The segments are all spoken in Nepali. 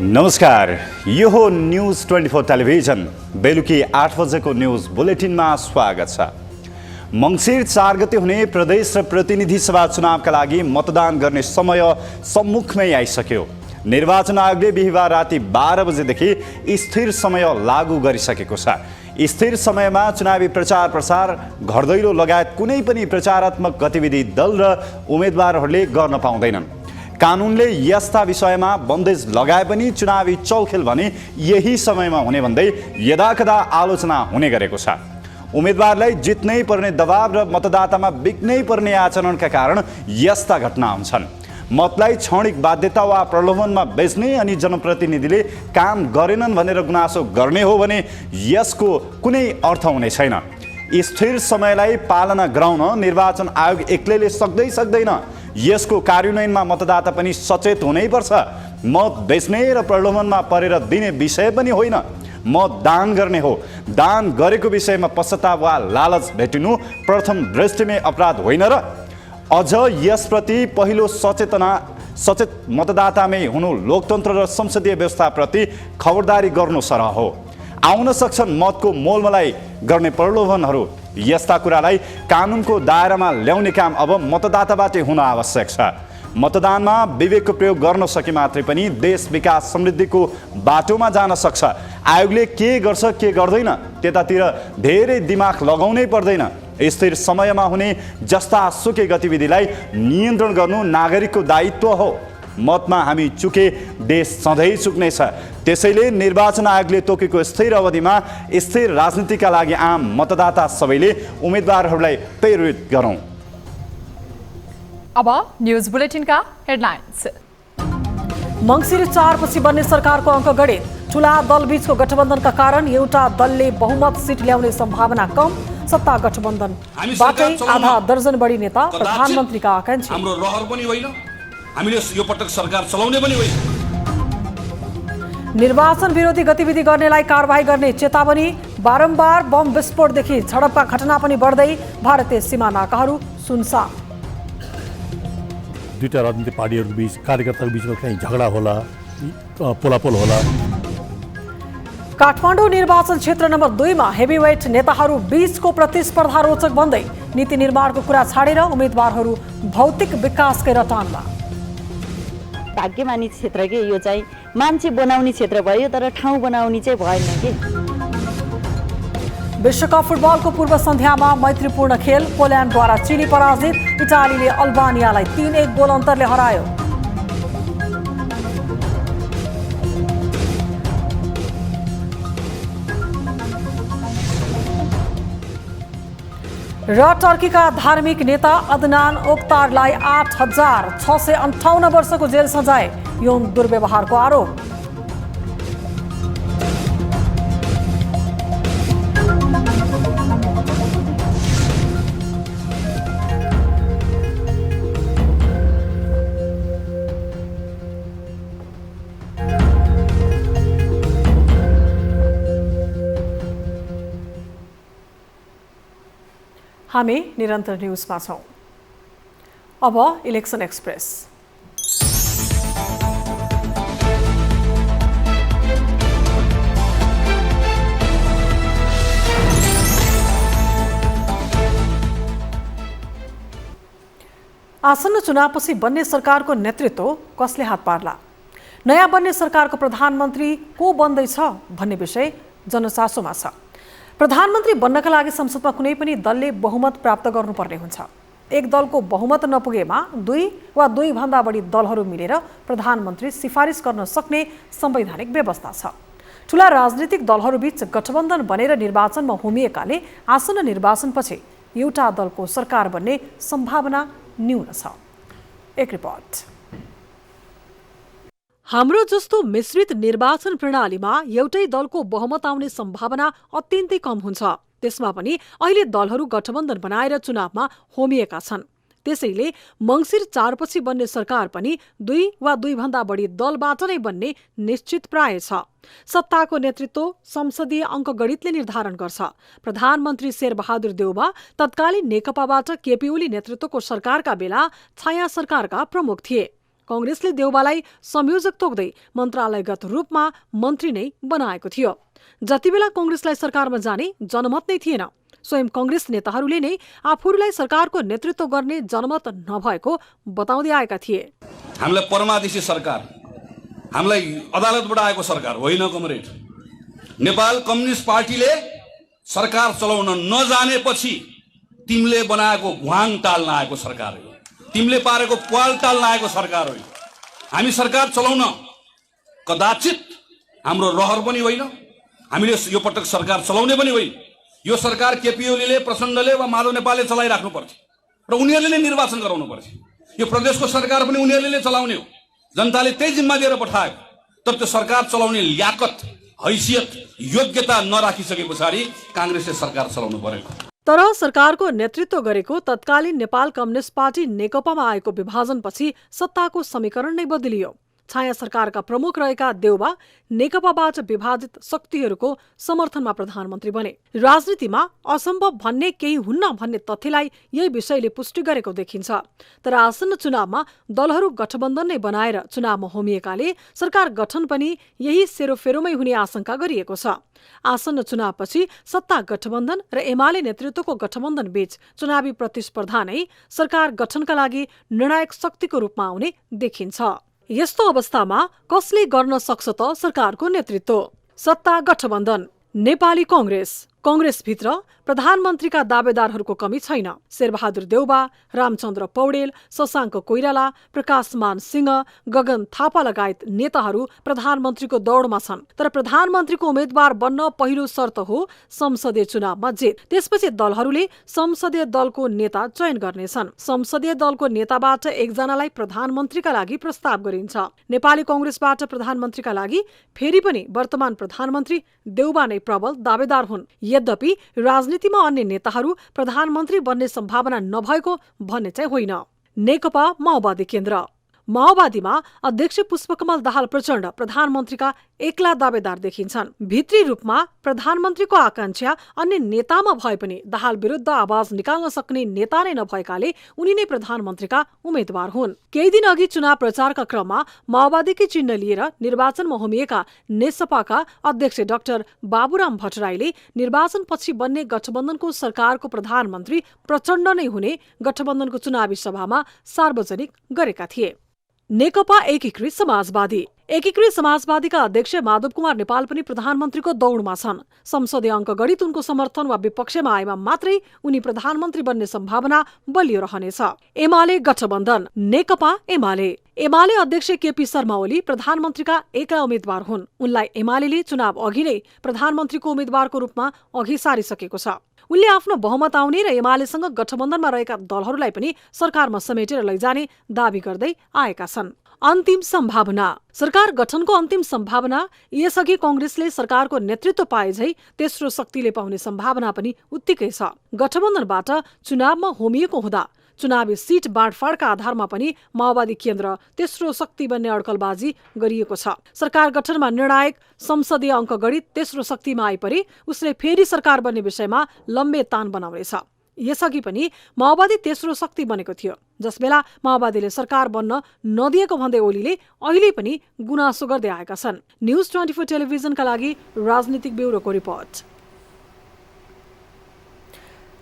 नमस्कार, यो हो न्युज 24 टेलिभिजन। बेलुकी 8 बजेको न्युज बुलेटिनमा स्वागत छ। मङ्सिर 4 गते हुने प्रदेश र प्रतिनिधि सभा चुनावका लागि मतदान गर्ने समय सम्मुखमै आइसक्यो। निर्वाचन आयोगले बिहिबार राति 12 बजेदेखि स्थिर समय लागू गरिसकेको छ। स्थिर समयमा चुनावी प्रचार प्रसार, घर दैलो लगायत कुनै पनि प्रचारात्मक गतिविधि दल र उम्मेदवारहरूले गर्न पाउँदैनन्। कानुनले यस्ता विषयमा बन्देज लगाए पनि चुनावी चौखेल भने यही समयमा हुने भन्दै यदाकदा आलोचना हुने गरेको छ। उम्मेदवारलाई जित्नै पर्ने दबाव र मतदातामा बिक्नै पर्ने आचरणका कारण यस्ता घटना हुन्छन्। मतलाई क्षणिक बाध्यता वा प्रलोभनमा बेच्ने अनि जनप्रतिनिधिले काम गरेनन् भनेर गुनासो गर्ने हो भने यसको कुनै अर्थ हुने छैन। स्थिर समयलाई पालना गराउन निर्वाचन आयोग एक्लैले सक्दैन। यसको कार्यान्वयनमा मतदाता पनि सचेत हुनैपर्छ। मत बेच्ने र प्रलोभनमा परेर दिने विषय पनि होइन, मत दान गर्ने हो। दान गरेको विषयमा पश्चाताप वा लालच भेटिनु प्रथम दृष्टिमै अपराध होइन र? अझ यसप्रति पहिलो सचेत मतदातामै हुनु लोकतन्त्र र संसदीय व्यवस्थाप्रति खबरदारी गर्नु सरह हो। आउन सक्छन् मतको मोलमलाई गर्ने प्रलोभनहरू। यस्ता कुरालाई कानुनको दायरामा ल्याउने काम अब मतदाताबाटै हुन आवश्यक छ। मतदानमा विवेकको प्रयोग गर्न सके मात्रै पनि देश विकास समृद्धिको बाटोमा जान सक्छ। आयोगले के गर्छ के गर्दैन त्यतातिर धेरै दिमाग लगाउनै पर्दैन। स्थिर समयमा हुने जस्ता सुकै गतिविधिलाई नियन्त्रण गर्नु नागरिकको दायित्व हो। मतमा हामी चुके देश सधैँ चुक्नेछ। त्यसैले निर्वाचन आयोगले तोकेको स्थिर अवधिमा स्थिर राजनीतिका लागि आम मतदाता सबैले उम्मेदवारहरूलाई प्रेरित गरौँ। अब न्युज बुलेटिनका हेडलाइन्स। मङ्सिर 4 पछि बन्ने सरकारको अङ्क गणित। ठुला दलबीचको गठबन्धनका कारण एउटा दलले बहुमत सिट ल्याउने सम्भावना कम। सत्ता गठबन्धनबाटै आधा दर्जन बढी नेता प्रधानमन्त्रीका आकांक्षी। हाम्रो रहर पनि होइन, हामीले यो पटक सरकार चलाउने पनि होइन। निर्वाचन विरोधी गतिविधि गर्नेलाई कारबाही गर्ने चेतावनी। बारम्बार बम विस्फोटदेखि झडपका घटना पनि बढ्दै भारतीय सीमा नाकाहरू सुनसान। दुईटा राजनीतिक पार्टीहरूको बीच कार्यकर्ताको बीचमा कहीँ झगडा होला, पोलापोल होला। काठमाडौँ निर्वाचन क्षेत्र नम्बर 2 मा हेभीवेट नेताहरू बीचको प्रतिस्पर्धा रोचक बन्दै। नीति निर्माणको कुरा छाडेर उम्मेदवारहरू भौतिक विकासकै रटानमा। भाग्यमानी क्षेत्र के यो चाहिँ मान्छे बनाउने क्षेत्र भयो, तर ठाउँ बनाउने चाहिँ भएन के। विश्वकप फुटबलको पूर्व सन्ध्यामा मैत्रीपूर्ण खेल। पोल्यान्डद्वारा चिली पराजित। इटालीले अल्बानियालाई 3-1 गोल अन्तरले हरायो। र टर्कीका धार्मिक नेता अदनान ओक्तारलाई 8658 वर्षको जेल सजाय। यौन दुर्व्यवहारको आरोप। हामी निरन्तर न्युजमा छौँ। अब इलेक्सन एक्सप्रेस। आसन्न चुनावपछि बन्ने सरकारको नेतृत्व कसले हात पार्ला? नयाँ बन्ने सरकारको प्रधानमन्त्री को बन्दैछ भन्ने विषय जनचासोमा छ। प्रधानमन्त्री बन्नका लागि संसदमा कुनै पनि दलले बहुमत प्राप्त गर्नुपर्ने हुन्छ। एक दलको बहुमत नपुगेमा 2 वा 2 भन्दा बढी दलहरू मिलेर प्रधानमन्त्री सिफारिस गर्न सक्ने संवैधानिक व्यवस्था छ। ठुला राजनीतिक दलहरूबीच गठबन्धन बनेर निर्वाचनमा होमिएकाले आसन्न निर्वाचनपछि एउटा दलको सरकार बन्ने सम्भावना न्यून छ। एक रिपोर्ट। हाम्रो जस्तो मिश्रित निर्वाचन प्रणालीमा एउटै दलको बहुमत आउने सम्भावना अत्यन्तै कम हुन्छ। त्यसमा पनि अहिले दलहरू गठबन्धन बनाएर चुनावमा होमिएका छन्। त्यसैले मङ्सिर 4 पछि बन्ने सरकार पनि 2 वा 2 भन्दा बढी दलबाट नै बन्ने निश्चित प्राय छ। सत्ताको नेतृत्व संसदीय अङ्कगणितले निर्धारण गर्छ। प्रधानमन्त्री शेरबहादुर देउबा तत्कालीन नेकपाबाट केपी ओली नेतृत्वको सरकारका बेला छाया सरकारका प्रमुख थिए। कांग्रेसले देउबालाई संयोजक तोक्दै मन्त्रालयगत रूपमा मन्त्री नै बनाएको थियो। जतिबेला कांग्रेसलाई सरकारमा जाने जनमत नै थिएन। स्वयं कांग्रेस नेताहरूले नै आफूलाई सरकारको नेतृत्व गर्ने जनमत नभएको बताउँदै आएका थिए। हामीलाई परमादेशी सरकार, हामीलाई अदालतबाट आएको सरकार होइन कमरेड। नेपाल कम्युनिस्ट पार्टीले सरकार चलाउन नजानेपछि तिमीले बनाएको भुवाङ टाल्न आएको सरकार हो, तिमीले पारेको प्वाल टाल्न आएको सरकार हो। हामी सरकार चलाउन कदाचित हाम्रो रहर पनि होइन, हामीले यो पटक सरकार चलाउने पनि होइन। यो सरकार केपी ओलीले, प्रचण्डले वा माधव नेपालले चलाइराख्नु पर्थ्यो र उनीहरूले नै निर्वाचन गराउनु पर्थ्यो। यो प्रदेशको सरकार पनि उनीहरूले नै चलाउने हो, जनताले त्यही जिम्मा दिएर पठायो। तर त्यो सरकार चलाउने ल्याकत, हैसियत, योग्यता नराखिसके पछाडि कांग्रेसले सरकार चलाउनु पर्यो। तर सरकारको नेतृत्व गरेको तत्कालीन नेपाल कम्युनिस्ट पार्टी नेकपामा आएको विभाजनपछि सत्ताको समीकरण नै बदलियो। छाया सरकारका प्रमुख रहेका देउबा नेकपाबाट विभाजित शक्तिहरूको समर्थनमा प्रधानमन्त्री बने। राजनीतिमा असम्भव भन्ने केही हुन्न भन्ने तथ्यलाई यही विषयले पुष्टि गरेको देखिन्छ। तर आसन्न चुनावमा दलहरू गठबन्धन नै बनाएर चुनावमा होमिएकाले सरकार गठन पनि यही सेरोफेरोमै हुने आशंका गरिएको छ। आसन्न चुनावपछि सत्ता गठबन्धन र एमाले नेतृत्वको गठबन्धन बीच चुनावी प्रतिस्पर्धा नै सरकार गठनका लागि निर्णायक शक्तिको रूपमा आउने देखिन्छ। यस्तो अवस्थामा कसले गर्न सक्छ त सरकारको नेतृत्व? सत्ता गठबन्धन। नेपाली कांग्रेसभित्र प्रधानमन्त्रीका दावेदारहरूको कमी छैन। शेरबहादुर देउबा, रामचन्द्र पौडेल, शशाङ्क कोइराला, प्रकाशमान सिंह, गगन थापा लगायत नेताहरू प्रधानमन्त्रीको दौडमा छन्। तर प्रधानमन्त्रीको उम्मेद्वार बन्न पहिलो शर्त हो संसदीय चुनावमा जित। त्यसपछि दलहरूले संसदीय दलको नेता चयन गर्नेछन्। संसदीय दलको नेताबाट एकजनालाई प्रधानमन्त्रीका लागि प्रस्ताव गरिन्छ। नेपाली कांग्रेसबाट प्रधानमन्त्रीका लागि फेरि पनि वर्तमान प्रधानमन्त्री देउबा नै प्रबल दावेदार हुन्। यद्यपि राजनीतिमा अन्य नेताहरू प्रधानमन्त्री बन्ने सम्भावना नभएको भन्ने चाहिँ होइन। नेकपा माओवादी केन्द्र। माओवादीमा अध्यक्ष पुष्पकमल दाहाल प्रचण्ड प्रधानमन्त्रीका एक्ला दावेदार देखिन्छन्। भित्री रूपमा प्रधानमन्त्रीको आकांक्षा अन्य नेतामा भए पनि दाहाल विरुद्ध आवाज निकाल्न सक्ने नेता नै नभएकाले उनी नै प्रधानमन्त्रीका उम्मेद्वार हुन्। केही दिन अघि चुनाव प्रचारका क्रममा माओवादीकै चिन्ह लिएर निर्वाचनमा होमिएका नेसपाका अध्यक्ष डाक्टर बाबुराम भट्टराईले निर्वाचनपछि बन्ने गठबन्धनको सरकारको प्रधानमन्त्री प्रचण्ड नै हुने गठबन्धनको चुनावी सभामा सार्वजनिक गरेका थिए। नेकपा एकीकृत समाजवादीका अध्यक्ष माधव कुमार नेपाल पनि प्रधानमन्त्रीको दौडमा छन्। संसदीय अङ्कगणित उनको समर्थन वा विपक्षमा आएमा मात्रै उनी प्रधानमन्त्री बन्ने सम्भावना बलियो रहनेछ। एमाले गठबन्धन। नेकपा एमाले अध्यक्ष केपी शर्मा ओली प्रधानमन्त्रीका एक्ला उम्मेद्वार हुन्। उनलाई एमाले चुनाव अघि नै प्रधानमन्त्रीको उम्मेद्वारको रूपमा अघि सारिसकेको छ। उनले आफ्नो बहुमत आउने र एमालेसँग गठबन्धनमा रहेका दलहरूलाई पनि सरकारमा समेटेर लैजाने दावी गर्दै आएका छन्। अन्तिम सम्भावना। सरकार गठनको अन्तिम सम्भावना। यसअघि कांग्रेसले सरकारको नेतृत्व पाए झै तेस्रो शक्तिले पाउने सम्भावना पनि उत्तिकै छ। गठबन्धनबाट चुनावमा होमिएको हुँदा चुनावी सीट बाँडफाँडका आधारमा पनि माओवादी केन्द्र तेस्रो शक्ति बन्ने अड्कलबाजी गरिएको छ। सरकार गठनमा निर्णायक संसदीय अङ्कगणित तेस्रो शक्तिमा आइपरे उसले फेरि सरकार बन्ने विषयमा लम्बे तान बनाउनेछ। यसअघि पनि माओवादी तेस्रो शक्ति बनेको थियो, जसबेला माओवादीले सरकार बन्न नदिएको भन्दै ओलीले अहिले पनि गुनासो गर्दै आएका छन्। न्युज 24 टेलिभिजनका लागि राजनीतिक ब्युरोको रिपोर्ट।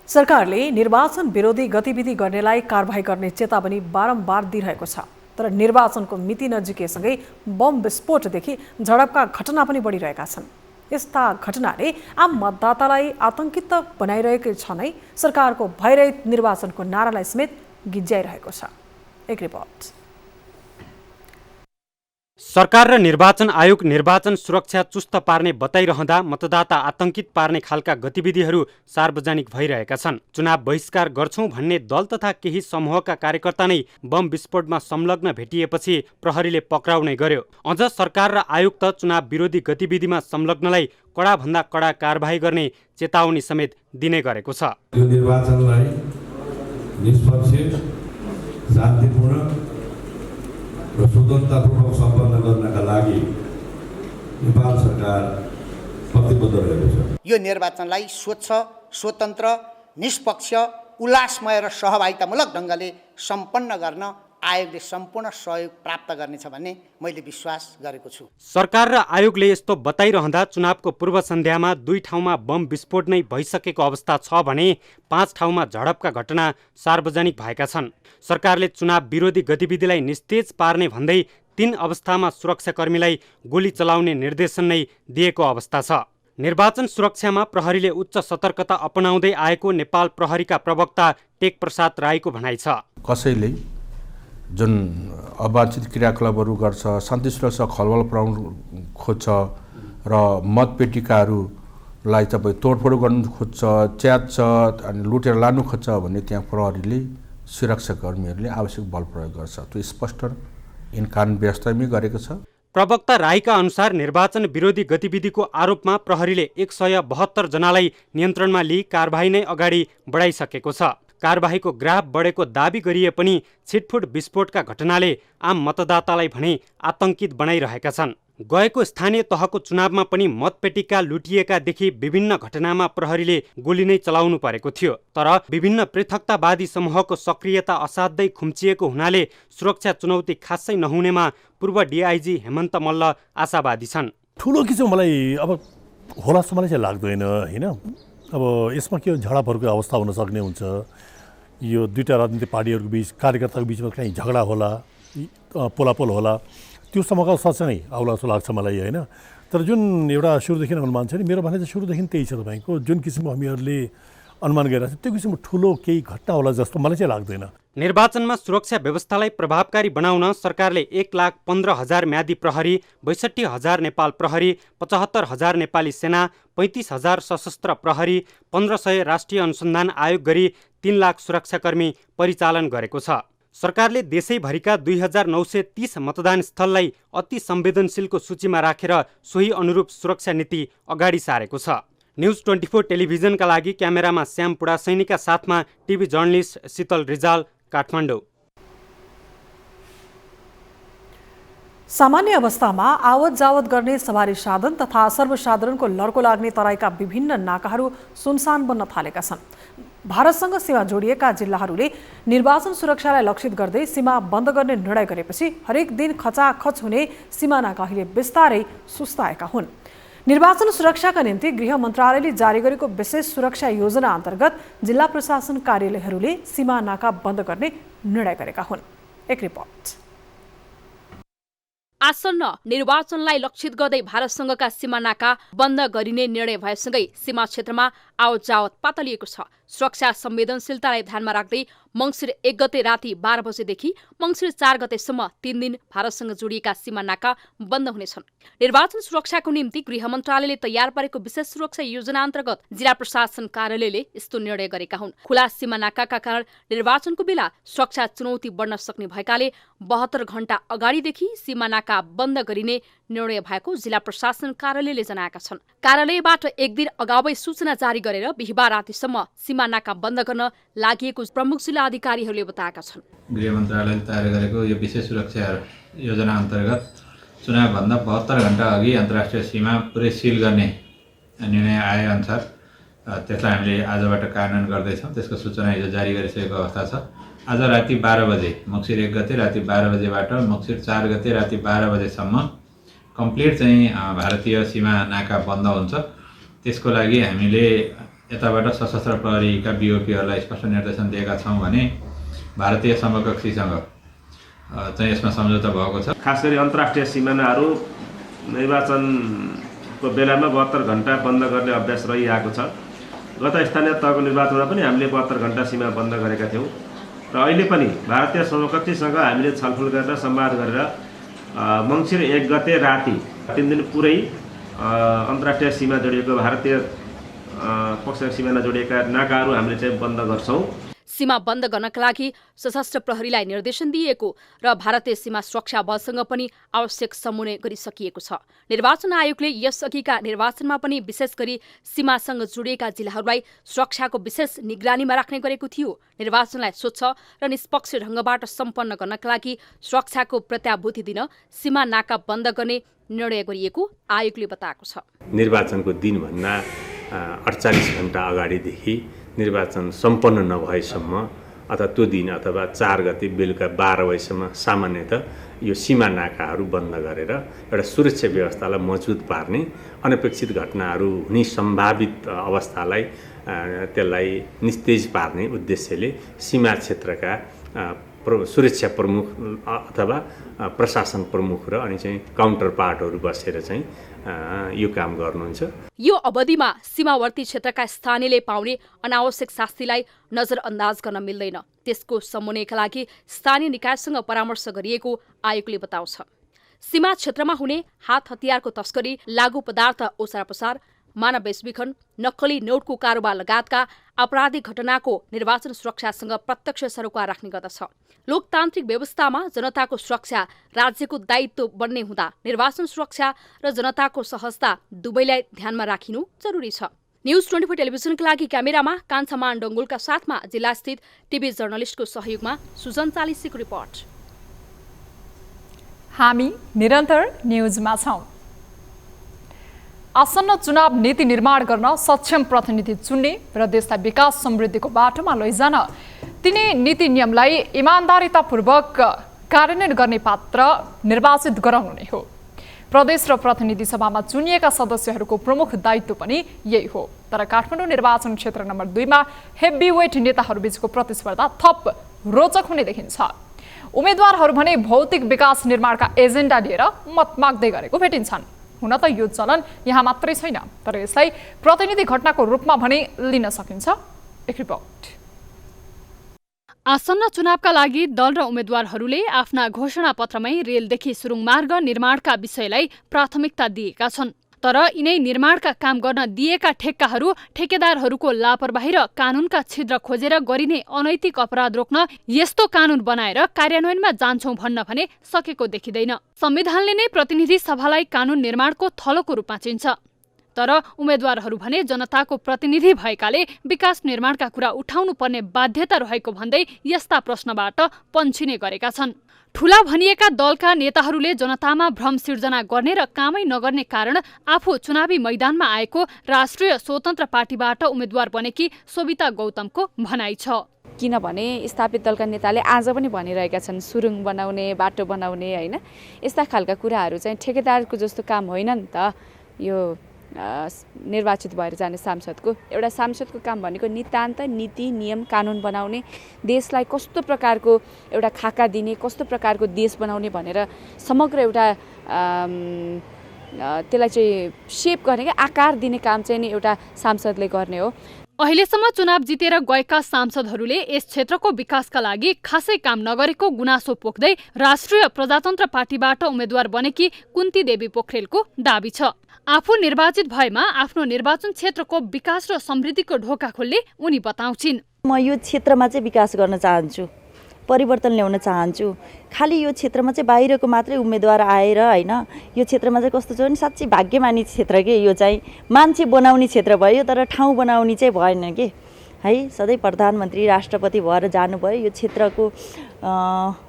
सरकारले निर्वाचन विरोधी गतिविधि गर्नेलाई कारबाही गर्ने चेतावनी बारम्बार दिइरहेको छ। तर निर्वाचनको मिति नजिकेसँगै बम विस्फोटदेखि झडपका घटना पनि बढिरहेका छन्। यस्ता घटनाले आम मतदातालाई आतंकित बनाइरहेको छ नै सरकारको भइरहित निर्वाचनको नारालाई समेत गिज्याइरहेको छ। एक रिपोर्ट। सरकार र निर्वाचन आयोग निर्वाचन सुरक्षा चुस्त पार्ने बताइरहँदा मतदाता आतंकित पार्ने खालका गतिविधिहरू सार्वजनिक भइरहेका छन्। चुनाव बहिष्कार गर्छौं भन्ने दल तथा केही समूहका कार्यकर्ता नै बम विस्फोटमा संलग्न भेटिएपछि प्रहरीले पक्राउ नै गर्यो। अझ सरकार र आयोग त चुनाव विरोधी गतिविधिमा संलग्नलाई कडाभन्दा कडा कारबाही गर्ने चेतावनी समेत दिने गरेको छ। यो निर्वाचनलाई निष्पक्ष, शान्तिपूर्ण र स्वतन्त्रतापूर्वक सम्पन्न गर्नका लागि नेपाल सरकार प्रतिबद्ध रहेको छ। यो निर्वाचनलाई स्वच्छ, स्वतन्त्र, निष्पक्ष, उल्लासमय र सहभागितामूलक ढङ्गले सम्पन्न गर्न आयोगले सम्पूर्ण सहयोग प्राप्त गर्नेछ भन्ने मैले विश्वास गरेको छु। सरकार र आयोगले यस्तो बताइरहँदा चुनावको पूर्व सन्ध्यामा 2 ठाउँमा बम विस्फोट नै भइसकेको अवस्था छ भने 5 ठाउँमा झडपका घटना सार्वजनिक भएका छन्। सरकारले चुनाव विरोधी गतिविधिलाई निस्तेज पार्ने भन्दै 3 अवस्थामा सुरक्षाकर्मीलाई गोली चलाउने निर्देशन नै दिएको अवस्था छ। निर्वाचन सुरक्षामा प्रहरीले उच्च सतर्कता अपनाउँदै आएको नेपाल प्रहरीका प्रवक्ता टेक प्रसाद राईको भनाइ छ। कसैले जुन अवांछित क्रियाकलापहरू गर्छ, शान्ति सुरक्षा खलबल पुर्याउन खोज्छ र मतपेटिकाहरूलाई तपाईँ तोडफोड गर्नु खोज्छ, च्यात्छ अनि लुटेर लानु खोज्छ भने त्यहाँ प्रहरीले सुरक्षाकर्मीहरूले आवश्यक बल प्रयोग गर्छ। त्यो स्पष्ट इन कानुन व्यवस्थामै गरेको छ। प्रवक्ता राईका अनुसार निर्वाचन विरोधी गतिविधिको आरोपमा प्रहरीले 172 जनालाई नियन्त्रणमा लिई कारबाही नै अगाडि बढाइसकेको छ। कारबाहीको ग्राफ बढेको दाबी गरिए पनि छिटफुट विस्फोटका घटनाले आम मतदातालाई भने आतंकित बनाइरहेका छन्। गएको स्थानीय तहको चुनावमा पनि मतपेटिका लुटिएकादेखि विभिन्न घटनामा प्रहरीले गोली नै चलाउनु परेको थियो। तर विभिन्न पृथकतावादी समूहको सक्रियता असाध्यै खुम्चिएको हुनाले सुरक्षा चुनौती खासै नहुनेमा पूर्व डिआइजी हेमन्त मल्ल आशावादी छन्। ठुलो किसिम मलाई अब होला जस्तो मलाई चाहिँ लाग्दैन होइन। अब यसमा के झडपहरूको अवस्था हुन सक्ने हुन्छ, यो दुईटा राजनीतिक पार्टीहरूको बिच कार्यकर्ताको बिचमा कहीँ झगडा होला, पोलापोल होला, त्यो समयको सँगसँगै आउला जस्तो लाग्छ मलाई होइन। तर जुन एउटा सुरुदेखि अनुमान छ नि, मेरो भनाइ चाहिँ सुरुदेखि त्यही छ। तपाईँको जुन किसिमको हामीहरूले अनुमान गरिरहेको छ त्यो किसिमको ठुलो केही घटना होला जस्तो मलाई चाहिँ लाग्दैन। निर्वाचनमा सुरक्षा व्यवस्थालाई प्रभावकारी बनाउन सरकारले 1,15,000 म्यादी प्रहरी, 62,000 नेपाल प्रहरी, 75,000 नेपाली सेना, 35,000 सशस्त्र प्रहरी, 1,500 राष्ट्रिय अनुसन्धान आयोग गरी 3 लाख सुरक्षाकर्मी परिचालन गरेको छ। सरकारले देशैभरिका 2,930 मतदान स्थललाई अति संवेदनशीलको सूचीमा राखेर सोही अनुरूप सुरक्षा नीति अगाडि सारेको छ। न्युज 24 टेलिभिजनका लागि क्यामेरामा श्याम पुडासैनीका साथमा टिभी जर्नलिस्ट शीतल रिजाल, काठमाडौँ। सामान्य अवस्थामा आवत जावत गर्ने सवारी साधन तथा सर्वसाधारणको लड्को लाग्ने तराईका विभिन्न नाकाहरू सुनसान बन्न थालेका छन्। भारतसँग सीमा जोडिएका जिल्लाहरूले निर्वाचन सुरक्षालाई लक्षित गर्दै सीमा बन्द गर्ने निर्णय गरेपछि हरेक दिन खचाखच हुने सीमा नाका अहिले बिस्तारै सुस्ताएका हुन्। निर्वाचन सुरक्षाका निम्ति गृह मन्त्रालयले जारी गरेको विशेष सुरक्षा योजना अन्तर्गत जिल्ला प्रशासन कार्यालयहरूले सीमा नाका बन्द गर्ने निर्णय गरेका हुन्। एक रिपोर्ट। आसन्न निर्वाचनलाई लक्षित गर्दै भारतसँगका सीमा नाका बन्द गरिने निर्णय भएसँगै सीमा क्षेत्रमा आवत जावत पातलिएको छ। सुरक्षा संवेदनशीलतालाई ध्यानमा राख्दै मङ्सिर 1 गते राति 12 बजेदेखि मङ्सिर 4 गतेसम्म 3 दिन भारतसँग जोडिएका सीमा नाका बन्द हुनेछन्। निर्वाचन सुरक्षाको निम्ति गृह मन्त्रालयले तयार पारेको विशेष सुरक्षा योजना अन्तर्गत जिल्ला प्रशासन कार्यालयले यस्तो निर्णय गरेका हुन्। खुला सीमा नाकाका कारण निर्वाचनको बेला सुरक्षा चुनौती बढ्न सक्ने भएकाले 72 घण्टा अगाडिदेखि सीमा नाका बन्द गरिने निर्णय भएको जिल्ला प्रशासन कार्यालयले जनाएका छन्। कार्यालयबाट 1 दिन अगावै सूचना जारी गरेर बिहिबार रातिसम्म सीमा नाका बन्द गर्न लागि प्रमुख जिल्ला अधिकारीहरूले बताएका छन्। गृह मन्त्रालयले तयार गरेको यो विशेष सुरक्षा योजना अन्तर्गत चुनावभन्दा 72 घण्टा अघि अन्तर्राष्ट्रिय सीमा पुरै सिल गर्ने निर्णय आए अनुसार त्यसलाई हामीले आजबाट कार्यान्वयन गर्दैछौँ। त्यसको सूचना हिजो जारी गरिसकेको अवस्था छ। आज राति 12 बजे मङ्सिर 1 गते राति 12 बजेबाट मङ्सिर 4 गते राति 12 बजेसम्म कम्प्लिट चाहिँ भारतीय सीमा नाका बन्द हुन्छ। त्यसको लागि हामीले यताबाट सशस्त्र प्रहरीका बिओपीहरूलाई स्पष्ट निर्देशन दिएका छौँ भने भारतीय समकक्षीसँग चाहिँ यसमा सम्झौता भएको छ। खास गरी अन्तर्राष्ट्रिय सिमानाहरू निर्वाचनको बेलामा 72 घण्टा बन्द गर्ने अभ्यास रहिआएको छ। गत स्थानीय तहको निर्वाचनमा पनि हामीले 72 घण्टा सीमा बन्द गरेका थियौँ र अहिले पनि भारतीय समकक्षीसँग हामीले छलफल गरेर संवाद गरेर मङ्सिर 1 गते राति 3 दिन पुरै अन्तर्राष्ट्रिय सीमा जोडिएको भारतीय पक्षका सीमाना जोडिएका नाकाहरू हामीले चाहिँ बन्द गर्छौँ। सीमा बन्द गर्नका लागि सशस्त्र प्रहरीलाई निर्देशन दिएको र भारतीय सीमा सुरक्षा बलसँग पनि आवश्यक समन्वय गरिसकिएको छ। निर्वाचन आयोगले यसअघिका निर्वाचनमा पनि विशेष गरी सीमासँग जोडिएका जिल्लाहरूलाई सुरक्षाको विशेष निगरानीमा राख्ने गरेको थियो। निर्वाचनलाई स्वच्छ र निष्पक्ष ढङ्गबाट सम्पन्न गर्नका लागि सुरक्षाको प्रत्याभूति दिन सीमा नाका बन्द गर्ने निर्णय गरिएको आयोगले बताएको छ। निर्वाचनको दिनभन्दा 48 घण्टा अगाडिदेखि निर्वाचन सम्पन्न नभएसम्म अथवा त्यो दिन अथवा 4 गते बेलुका 12 बजीसम्म सामान्यतः यो सीमा नाकाहरू बन्द गरेर एउटा सुरक्षा व्यवस्थालाई मजबुत पार्ने, अनपेक्षित घटनाहरू हुने सम्भावित अवस्थालाई त्यसलाई निस्तेज पार्ने उद्देश्यले सीमा क्षेत्रका सुरक्षा प्रमुख अथवा प्रशासन प्रमुख र अनि चाहिँ काउन्टर पार्टहरू बसेर चाहिँ यो काम गर्नुहुन्छ। यो अवधिमा सीमावर्ती क्षेत्रका स्थानीयले पाउने अनावश्यक शास्तिलाई नजरअन्दाज गर्न मिल्दैन। त्यसको समन्वयका लागि स्थानीय निकायसँग परामर्श गरिएको आयोगले बताउँछ। सीमा क्षेत्रमा हुने हात हतियारको तस्करी, लागू पदार्थ ओसारपसार, मानव बेचबिखन, नक्कली नोटको कारोबार लगायतका आपराधिक घटनाको निर्वाचन सुरक्षासँग प्रत्यक्ष सरोकार राख्ने गर्दछ। लोकतान्त्रिक व्यवस्थामा जनताको सुरक्षा राज्यको दायित्व बन्ने हुँदा निर्वाचन सुरक्षा र जनताको सहजता दुवैलाई ध्यानमा राखिनु जरुरी छ। न्युज 24 टेलिभिजनका लागि क्यामेरामा कान्छामान डङ्गुलका साथमा जिल्लास्थित टिभी जर्नलिस्टको सहयोगमा सुजन चालिसीको रिपोर्ट। हामी निरन्तर न्युजमा छौं। आसन्न चुनाव नीति निर्माण गर्न सक्षम प्रतिनिधि चुन्ने र देशलाई विकास समृद्धिको बाटोमा लैजान तिनै नीति नियमलाई इमान्दारितापूर्वक कार्यान्वयन गर्ने पात्र निर्वाचित गराउनु नै हो। प्रदेश र प्रतिनिधि सभामा चुनिएका सदस्यहरूको प्रमुख दायित्व पनि यही हो। तर काठमाडौँ निर्वाचन क्षेत्र नम्बर 2 मा हेभीवेट नेताहरूबीचको प्रतिस्पर्धा थप रोचक हुने देखिन्छ। उम्मेदवारहरू भने भौतिक विकास निर्माणका एजेन्डा लिएर मत माग्दै गरेको भेटिन्छन्। हुन त यो चलन यहाँ मात्रै छैन, तर यसलाई प्रतिनिधि घटनाको रूपमा भने लिन सकिन्छ। एक रिपोर्ट। आसन्न चुनावका लागि दल र उम्मेद्वारहरूले आफ्ना घोषणापत्रमै रेलदेखि सुरुङमार्ग निर्माणका विषयलाई प्राथमिकता दिएका छन्। तर यिनै निर्माणका काम गर्न दिएका ठेक्काहरू ठेकेदारहरूको लापरवाही र कानूनका छिद्र खोजेर गरिने अनैतिक अपराध रोक्न यस्तो कानून बनाएर कार्यान्वयनमा जान्छौं भन्न भने सकेको देखिँदैन। संविधानले नै प्रतिनिधि सभालाई कानून निर्माणको थलोको रूपमा चिन्छ। तर उम्मेद्वारहरू भने जनताको प्रतिनिधि भएकाले विकास निर्माणका कुरा उठाउनु पर्ने बाध्यता रहेको भन्दै यस्ता प्रश्नबाट पन्छिने गरेका छन्। ठूला भनिएका दलका नेताहरूले जनतामा भ्रम सिर्जना गर्ने र कामै नगर्ने कारण आफू चुनावी मैदानमा आएको राष्ट्रिय स्वतन्त्र पार्टीबाट उम्मेद्वार बनेकी सोभिता गौतमको भनाइ छ। किनभने स्थापित दलका नेताले आज पनि भनिरहेका छन् सुरुङ बनाउने, बाटो बनाउने, हैन, यस्ता खालका कुराहरू चाहिँ ठेकेदारको जस्तो काम होइन नि त। यो निर्वाचित भएर जाने सांसदको सांसदको काम भनेको नितान्त नीति नियम कानुन बनाउने, देशलाई कस्तो प्रकारको एउटा खाका दिने, कस्तो प्रकारको देश बनाउने भनेर समग्र एउटा त्यसलाई चाहिँ शेप गर्ने, आकार दिने काम चाहिँ नि एउटा सांसदले गर्ने हो। अहिलेसम्म चुनाव जितेर गएका सांसदहरूले यस क्षेत्रको विकासका लागि खासै काम नगरेको गुनासो पोख्दै राष्ट्रिय प्रजातन्त्र पार्टीबाट उम्मेद्वार बनेकी कुन्ती देवी पोखरेलको दाबी छ। आफू निर्वाचित भएमा आफ्नो निर्वाचन क्षेत्रको विकास र समृद्धिको ढोका खोल्ने उनी बताउँछिन्। म यो क्षेत्रमा चाहिँ विकास गर्न चाहन्छु, परिवर्तन ल्याउन चाहन्छु। खालि यो क्षेत्रमा चाहिँ बाहिरको मात्रै उम्मेदवार आएर हैन, यो क्षेत्रमा चाहिँ कस्तो छ भने साँच्चै भाग्यमानी क्षेत्र के यो चाहिँ मान्छे बनाउने क्षेत्र भयो, तर ठाउँ बनाउने चाहिँ भएन के है। सधैँ प्रधानमन्त्री राष्ट्रपति भएर जानुभयो, यो क्षेत्रको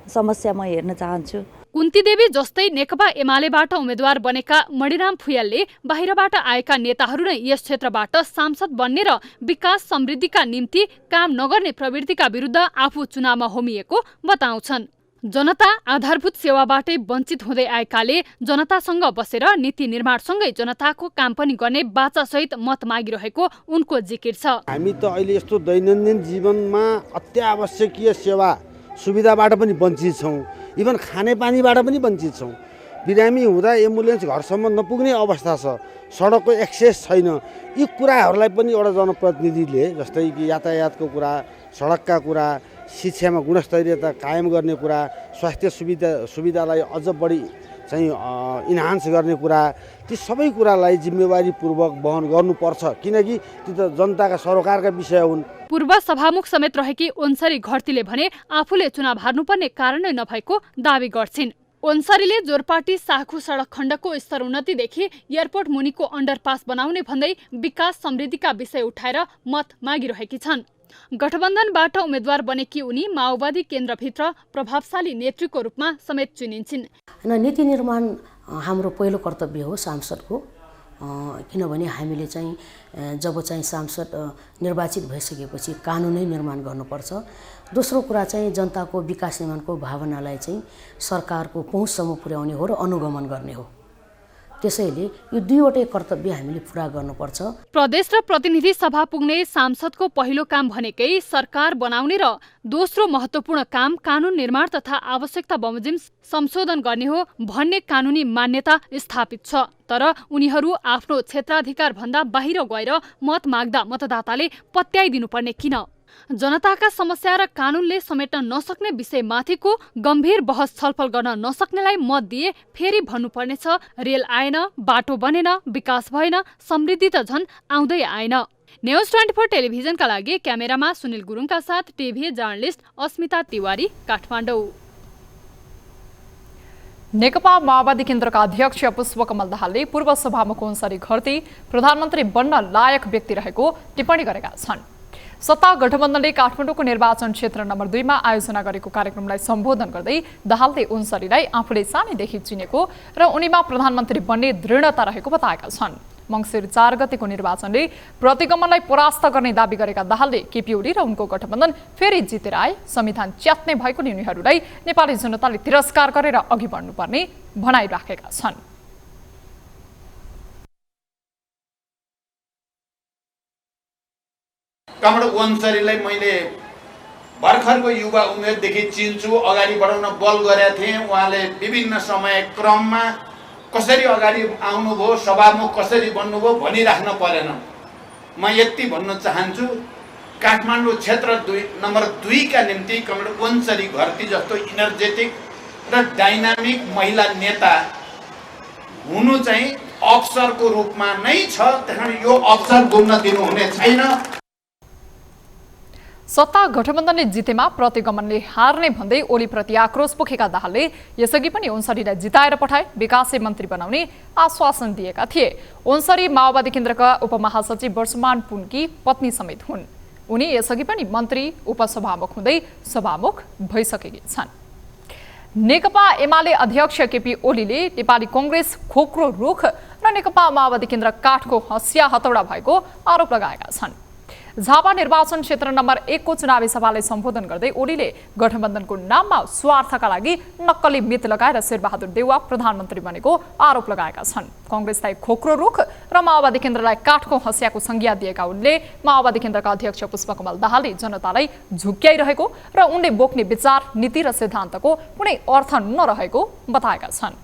समस्या म हेर्न चाहन्छु। कुन्ती देवी जस्तै नेकपा एमालेबाट उम्मेद्वार बनेका मणिराम फुयालले बाहिरबाट आएका नेताहरू नै यस क्षेत्रबाट सांसद बन्ने र विकास समृद्धिका निम्ति काम नगर्ने प्रवृत्तिका विरुद्ध आफू चुनावमा होमिएको बताउँछन्। जनता आधारभूत सेवाबाटै वञ्चित हुँदै आएकाले जनतासँग बसेर नीति निर्माणसँगै जनताको काम पनि गर्ने बाचासहित मत मागिरहेको उनको जिकिर छ। हामी त अहिले यस्तो दैनन्दिन जीवनमा अत्यावश्यकीय सेवा सुविधाबाट पनि वञ्चित छौँ, इभन खानेपानीबाट पनि वञ्चित छौँ। बिरामी हुँदा एम्बुलेन्स घरसम्म नपुग्ने अवस्था छ, सडकको एक्सेस छैन। यी कुराहरूलाई पनि एउटा जनप्रतिनिधिले जस्तै कि यातायातको कुरा, सडकका कुरा, शिक्षामा गुणस्तरीयता कायम गर्ने कुरा, स्वास्थ्य सुविधालाई अझ बढी चाहिँ इन्हान्स गर्ने कुरा, ती सबै कुरालाई जिम्मेवारीपूर्वक वहन गर्नुपर्छ, किनकि ती त जनताका सरोकारका विषय हुन्। पूर्व सभामुख समेत रहेकी ओन्सरी घरतीले भने आफूले चुनाव हार्नुपर्ने कारण नै नभएको दावी गर्छिन्। ओन्सरीले जोरपाटी साखु सडक खण्डको स्तर उन्नतिदेखि एयरपोर्ट मुनिको अन्डरपास बनाउने भन्दै विकास समृद्धिका विषय उठाएर मत मागिरहेकी छन्। गठबन्धनबाट उम्मेद्वार बनेकी उनी माओवादी केन्द्रभित्र प्रभावशाली नेतृत्वको रूपमा समेत चिनिन्छन्। नीति निर्माण हाम्रो पहिलो कर्तव्य हो सांसदको, किनभने हामीले चाहिँ जब चाहिँ सांसद निर्वाचित भइसकेपछि कानुनै निर्माण गर्नुपर्छ। दोस्रो कुरा चाहिँ जनताको विकास निर्माणको भावनालाई चाहिँ सरकारको पहुँचसम्म पुर्याउने हो र अनुगमन गर्ने हो। त्यसैले यो दुईवटै कर्तव्य हामीले पुरा गर्नुपर्छ। प्रदेश र प्रतिनिधि सभा पुग्ने सांसदको पहिलो काम भनेकै सरकार बनाउने र दोस्रो महत्त्वपूर्ण काम कानुन निर्माण तथा आवश्यकता बमोजिम संशोधन गर्ने हो भन्ने कानुनी मान्यता स्थापित छ। तर उनीहरू आफ्नो क्षेत्राधिकार भन्दा बाहिर गएर मत माग्दा मतदाताले पत्याइदिनुपर्ने किन? जनताका समस्या र कानुनले समेट्न नसक्ने विषयमाथिको गम्भीर बहस छलफल गर्न नसक्नेलाई मत दिए फेरि भन्नुपर्नेछ रेल आएन, बाटो बनेन, विकास भएन, समृद्धि त झन् आउँदै आएन। न्युज 24 टेलिभिजनका लागि क्यामेरामा सुनिल गुरुङका साथ टिभी जर्नलिस्ट अस्मिता तिवारी, काठमाडौँ। नेकपा माओवादी केन्द्रका अध्यक्ष पुष्पकमल दाहालले पूर्व सभामुख अन्सारी घरती प्रधानमन्त्री बन्न लायक व्यक्ति रहेको टिप्पणी गरेका छन्। सत्ता गठबन्धनले काठमाडौँको निर्वाचन क्षेत्र नम्बर 2 मा आयोजना गरेको कार्यक्रमलाई सम्बोधन गर्दै दाहालले अन्सारीलाई आफूले सानैदेखि चिनेको र उनीमा प्रधानमन्त्री बन्ने दृढता रहेको बताएका छन्। मङ्सिर 4 गतेको निर्वाचनले प्रतिगमनलाई परास्त गर्ने दाबी गरेका दाहालले केपी ओली र उनको गठबन्धन फेरि जितेर आए संविधान च्यात्ने भएको उनीहरूलाई नेपाली जनताले तिरस्कार गरेर अघि बढ्नुपर्ने भनाइ राखेका छन्। कमल अन्सारीलाई मैले भर्खरको युवा उमेरदेखि चिन्छु, अगाडि बढाउन बल गरेका थिएँ। उहाँले विभिन्न समय क्रममा कसरी अगाडि आउनुभयो, सभामुख कसरी बन्नुभयो भनिराख्न परेन। म यति भन्न चाहन्छु, काठमाडौँ क्षेत्र नम्बर 2 का निम्ति कमल अन्सारी घरती जस्तो इनर्जेटिक र डाइनामिक महिला नेता हुनु चाहिँ अवसरको रूपमा नै छ। त्यसैले यो अवसर गुम्न दिनुहुने छैन। सत्ता गठबन्धनले जितेमा प्रतिगमनले हार्ने भन्दै ओलीप्रति आक्रोश पोखेका दाहालले यसअघि पनि अन्सारीलाई जिताएर पठाए विकासे मन्त्री बनाउने आश्वासन दिएका थिए। अन्सारी माओवादी केन्द्रका उपमहासचिव वर्षमान पुनकी पत्नी समेत हुन्। उनी यसअघि पनि मन्त्री उपसभामुख हुँदै सभामुख भइसकेकी छन्। नेकपा एमाले अध्यक्ष केपी ओलीले नेपाली कङ्ग्रेस खोक्रो रुख र नेकपा माओवादी केन्द्र काठको हँसिया हतौडा भएको आरोप लगाएका छन्। झापा निर्वाचन क्षेत्र नम्बर 1 को चुनावी सभालाई सम्बोधन गर्दै ओलीले गठबन्धनको नाममा स्वार्थका लागि नक्कली मित लगाएर शेरबहादुर देउवा प्रधानमन्त्री बनेको आरोप लगाएका छन्। कङ्ग्रेसलाई खोक्रो रुख र माओवादी केन्द्रलाई काठको हँसियाको संज्ञा दिएका उनले माओवादी केन्द्रका अध्यक्ष पुष्पकमल दाहालले जनतालाई झुक्क्याइरहेको र उनले बोक्ने विचार, नीति र सिद्धान्तको कुनै अर्थ नरहेको बताएका छन्।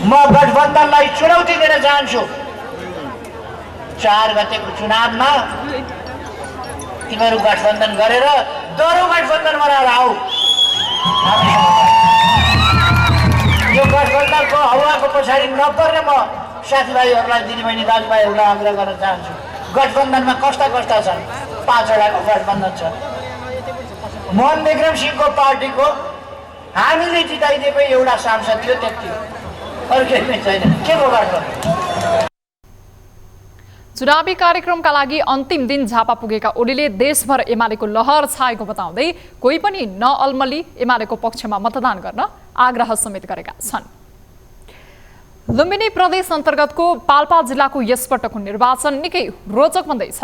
म गठबन्धनलाई चुनौती दिन चाहन्छु। 4 गतेको चुनावमा तिमीहरू गठबन्धन गरेर दोहोरो गठबन्धन बनाएर आऊ। यो गठबन्धनको हवाको पछाडि नपर्ने म साथीभाइहरूलाई, दिदीबहिनी दाजुभाइहरूलाई आग्रह गर्न चाहन्छु। गठबन्धनमा कस्ता कस्ता छन्? 5 वटाको गठबन्धन छ। मोहन विक्रम सिंहको पार्टीको हामीले जिताइदिएकै एउटा सांसद थियो, त्यति हो। चुनावी कार्यक्रमका लागि अन्तिम दिन झापा पुगेका ओलीले देशभर एमालेको लहर छाएको बताउँदै कोही पनि नअल्मली एमालेको पक्षमा मतदान गर्न आग्रह समेत गरेका छन्। लुम्बिनी प्रदेश अन्तर्गतको पाल्पा जिल्लाको यसपटकको निर्वाचन निकै रोचक बन्दैछ।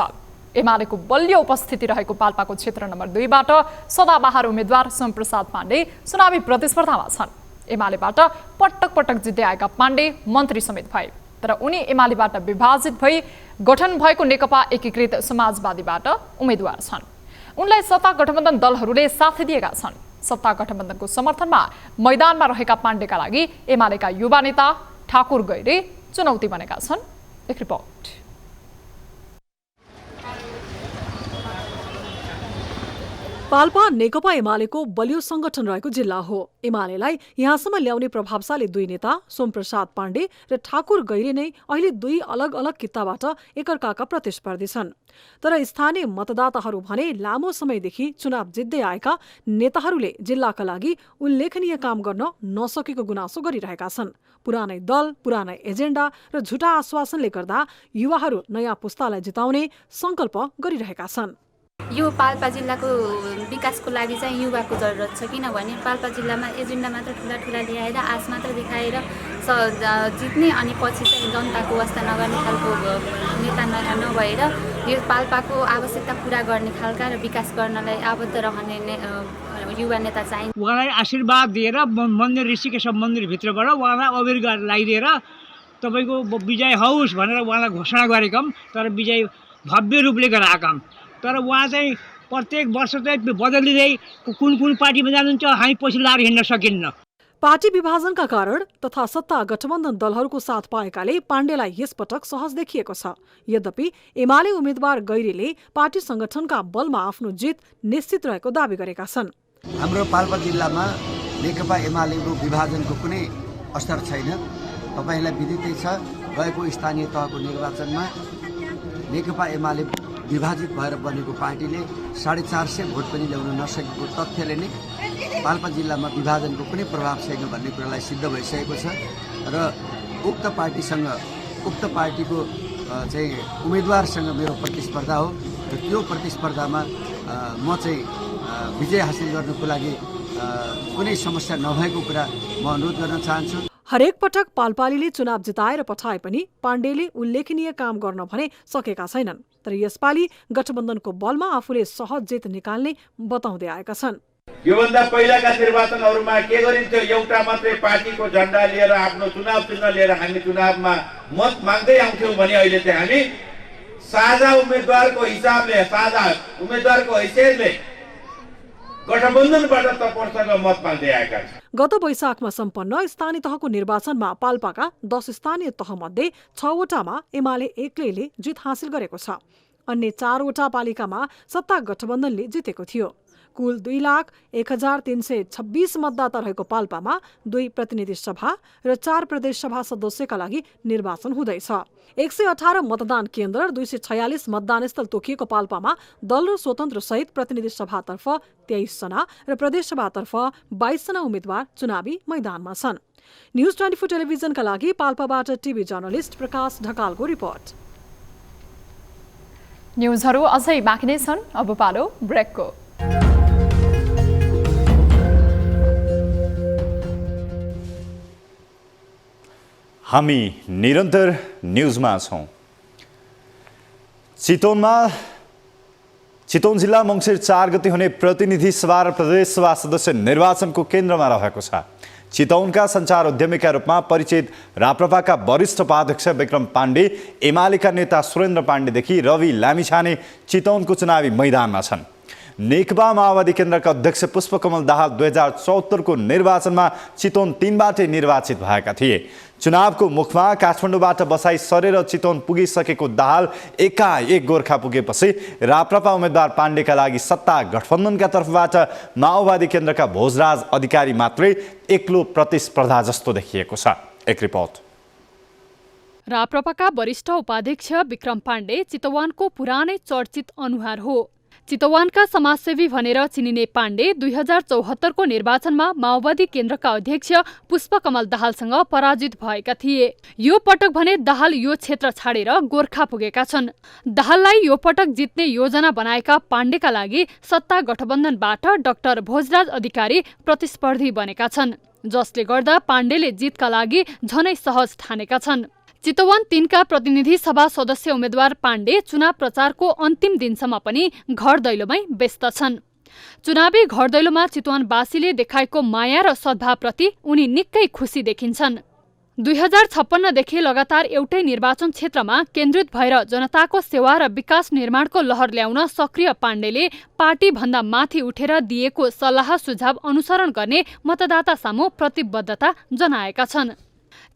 एमालेको बलियो उपस्थिति रहेको पाल्पाको क्षेत्र नम्बर 2 बाट सदाबहार उम्मेद्वार सोमप्रसाद पाण्डे चुनावी प्रतिस्पर्धामा छन्। एमालेबाट पटक पटक जित्दै आएका पाण्डे मन्त्री समेत भए, तर उनी एमालेबाट विभाजित भई गठन भएको नेकपा एकीकृत समाजवादीबाट उम्मेद्वार छन्। उनलाई सत्ता गठबन्धन दलहरूले साथ दिएका छन्। सत्ता गठबन्धनको समर्थनमा मैदानमा रहेका पाण्डेका लागि एमालेका युवा नेता ठाकुर गैरे चुनौती बनेका छन्। एक रिपोर्ट। पाल्पा नेकपा एमालेको बलियो संगठन रहेको जिल्ला हो। एमालेलाई यहाँसम्म ल्याउने प्रभावशाली 2 नेता सोमप्रसाद पाण्डे र ठाकुर गैरे नै अहिले 2 अलग अलग कित्ताबाट एकअर्काका प्रतिस्पर्धी छन्। तर स्थानीय मतदाताहरू भने लामो समयदेखि चुनाव जित्दै आएका नेताहरूले जिल्लाका लागि उल्लेखनीय काम गर्न नसकेको गुनासो गरिरहेका छन्। पुरानै दल, पुरानै एजेन्डा र झुटा आश्वासनले गर्दा युवाहरू नयाँ पुस्तालाई जिताउने संकल्प गरिरहेका छन्। यो पाल्पा जिल्लाको विकासको लागि चाहिँ युवाको जरुरत छ, किनभने पाल्पा जिल्लामा एजेन्डा मात्र ठुला ल्याएर आश मात्र देखाएर जित्ने अनि पछि चाहिँ जनताको वास्ता नगर्ने खालको नेता नभएर यो पाल्पाको आवश्यकता पुरा गर्ने खालका र विकास गर्नलाई आबद्ध रहने युवा नेता चाहिँ। उहाँलाई आशीर्वाद दिएर मन्दिर ऋषिकेश मन्दिरभित्रबाट उहाँलाई अबिर लगाइदिएर तपाईँको विजय होस् भनेर उहाँलाई घोषणा गरेका, तर विजय भव्य रूपले गराएका। तर उहाँ चाहिँ प्रत्येक वर्ष चाहिँ बदलिँदै कुन पार्टीमा जानुहुन्छ, हामी पछि लाएर हिँड्न सकिन्न। पार्टी विभाजनका कारण तथा सत्ता गठबन्धन दलहरूको साथ पाएकाले पाण्डेलाई यसपटक सहज देखिएको छ। यद्यपि एमाले उम्मेद्वार गैरीले पार्टी संगठनका बलमा आफ्नो जित निश्चित रहेको दावी गरेका छन्। हाम्रो पाल्पा जिल्लामा नेकपा एमालेको विभाजनको कुनै असर छैन। तपाईलाई विदितै छ, गएको स्थानीय तहको निर्वाचनमा नेकपा एमाले विभाजित भएर बनेको पार्टीले 450 भोट पनि ल्याउन नसकेको तथ्यले नै पाल्पा जिल्लामा विभाजनको कुनै प्रभाव छैन भन्ने कुरालाई सिद्ध भइसकेको छ। र उक्त पार्टीको चाहिँ उम्मेदवारसँग मेरो प्रतिस्पर्धा हो र त्यो प्रतिस्पर्धामा म चाहिँ विजय हासिल गर्नको लागि कुनै समस्या नभएको कुरा म अनुरोध गर्न चाहन्छु। हरेक पटक पालपालीले चुनाव जिताएर पठाए पनि पाण्डेले उल्लेखनीय काम गर्न भने सकेका छैनन्। तर यसपालि गठबन्धनको बलमा आफूले सहज जित निकाल्ने बताउँदै आएका छन्। योभन्दा पहिलाका निर्वाचनहरूमा के गरिन्थ्यो, एउटा मात्रै पार्टीको झण्डा लिएर आफ्नो चुनाव चिन्ह लिएर हामी चुनावमा मत माग्दै आउँथ्यौं भने अहिले चाहिँ हामी साझा उम्मेदवारको हिसाबले, साझा उम्मेदवारको हैसियतले गठबन्धनबाट तर्फसँग मत माग्दै आएका छौं। गत वैशाखमा सम्पन्न स्थानीय तहको निर्वाचनमा पाल्पाका 10 स्थानीय तहमध्ये 6 वटामा एमाले एक्लैले जित हासिल गरेको छ। अन्य 4 वटा पालिकामा सत्ता गठबन्धनले जितेको थियो। कुल 2,01,326 मतदाता रहेको पाल्पामा 2 प्रतिनिधि सभा र 4 प्रदेश सभा सदस्यका लागि निर्वाचन हुँदैछ। 118 मतदान केन्द्र र 246 मतदान स्थल तोकिएको पाल्पामा दल र स्वतन्त्र सहित प्रतिनिधि सभातर्फ 23 जना र प्रदेश सभातर्फ 22 जना उम्मेद्वार चुनावी मैदानमा छन्। न्युज 24 टेलिभिजनका लागि पाल्पाबाट टिभी जर्नलिस्ट प्रकाश ढकालको रिपोर्ट। न्युजहरू अझै बाँकी नै छन्, अब पालो ब्रेकको। हामी निरन्तर न्युजमा छौं। चितवन जिल्ला मङ्सिर 4 गते हुने प्रतिनिधि सभा र प्रदेश सभा सदस्य निर्वाचनको केन्द्रमा रहेको छ। चितवनका सञ्चार उद्यमीका रूपमा परिचित राप्रपाका वरिष्ठ उपाध्यक्ष विक्रम पाण्डे, एमालेका नेता सुरेन्द्र पाण्डेदेखि रवि लामिछाने चितवनको चुनावी मैदानमा छन्। नेकपा माओवादी केन्द्रका अध्यक्ष पुष्पकमल दाहाल 2074 को निर्वाचनमा चितवन 3बाटै निर्वाचित भएका थिए। चुनावको मुखमा काठमाडौँबाट बसाई सरेर चितवन पुगिसकेको दाहाल एकाएक गोर्खा पुगेपछि राप्रपा उम्मेद्वार पाण्डेका लागि सत्ता गठबन्धनका तर्फबाट माओवादी केन्द्रका भोजराज अधिकारी मात्रै एक्लो प्रतिस्पर्धा जस्तो देखिएको छ। एक रिपोर्ट। राप्रपाका वरिष्ठ उपाध्यक्ष विक्रम पाण्डे चितवनको पुरानै चर्चित अनुहार हो। चितवनका समाजसेवी भनेर चिनिने पाण्डे 2074 को निर्वाचनमा माओवादी केन्द्रका अध्यक्ष पुष्पकमल दाहालसँग पराजित भएका थिए। यो पटक भने दाहाल यो क्षेत्र छाडेर गोर्खा पुगेका छन्। दाहाललाई यो पटक जित्ने योजना बनाएका पाण्डेका लागि सत्ता गठबन्धनबाट डाक्टर भोजराज अधिकारी प्रतिस्पर्धी बनेका छन्, जसले गर्दा पाण्डेले जितका लागि झनै सहज ठानेका छन्। चितवन 3 का प्रतिनिधि सभा सदस्य उम्मेद्वार पाण्डे चुनाव प्रचारको अन्तिम दिनसम्म पनि घर दैलोमै व्यस्त छन्। चुनावी घर दैलोमा चितवनवासीले देखाएको माया र सद्भावप्रति उनी निकै खुसी देखिन्छन्। 2056 देखि लगातार एउटै निर्वाचन क्षेत्रमा केन्द्रित भएर जनताको सेवा र विकास निर्माणको लहर ल्याउन सक्रिय पाण्डेले पार्टी भन्दा माथि उठेर दिएको सल्लाह सुझाव अनुसरण गर्ने मतदाता सामु प्रतिबद्धता जनाएका छन्।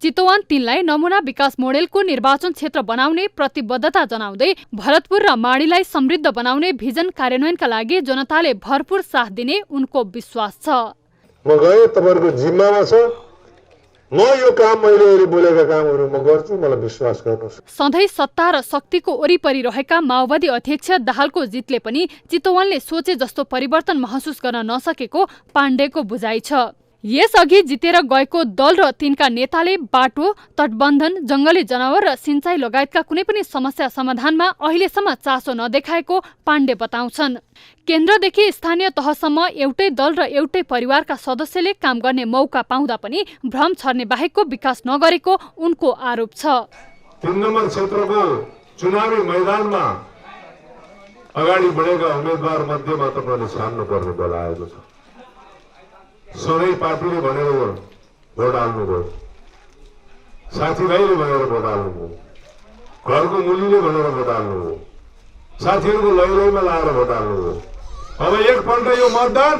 चितवन 3 लाई नमुना विकास मोडेलको निर्वाचन क्षेत्र बनाउने प्रतिबद्धता जनाउँदै भरतपुर र माडीलाई समृद्ध बनाउने भिजन कार्यान्वयनका लागि जनताले भरपूर साथ दिने उनको विश्वास छ। म गए तपाईहरुको जिम्मामा छ, म यो काम मैले अहिले बोलेका कामहरु म गर्छु, मलाई विश्वास गर्नुहोस्। सधैँ सत्ता र शक्तिको वरिपरि रहेका माओवादी अध्यक्ष दाहालको जितले पनि चितवनले सोचे जस्तो परिवर्तन महसुस गर्न नसकेको पाण्डेको बुझाइ छ। यसअघि जितेर गएको दल र तिनका नेताले बाटो, तटबन्धन, जंगली जनावर र सिंचाई लगायतका कुनै पनि समस्या समाधानमा अहिलेसम्म चासो नदेखाएको पाण्डे बताउँछन्। केन्द्रदेखि स्थानीय तहसम्म एउटै दल र एउटै परिवारका सदस्यले काम गर्ने मौका पाउँदा पनि भ्रम छर्ने बाहेकको विकास नगरेको उनको आरोप छ। 3 नम्बर क्षेत्रको चुनावी मैदानमा अगाडि बढेका उम्मेदवार मध्येमा तपाईले छान्नु पर्ने बेला आएको छ। सधैँ पार्टीले भनेर भोट हाल्नुभयो, साथीभाइले भनेर भोट हाल्नुभयो, घरको मुलीले भनेर भोट हाल्नुभयो, साथीहरूको लैलैमा लाएर भोट हाल्नुभयो। अब एकपल्ट यो मतदान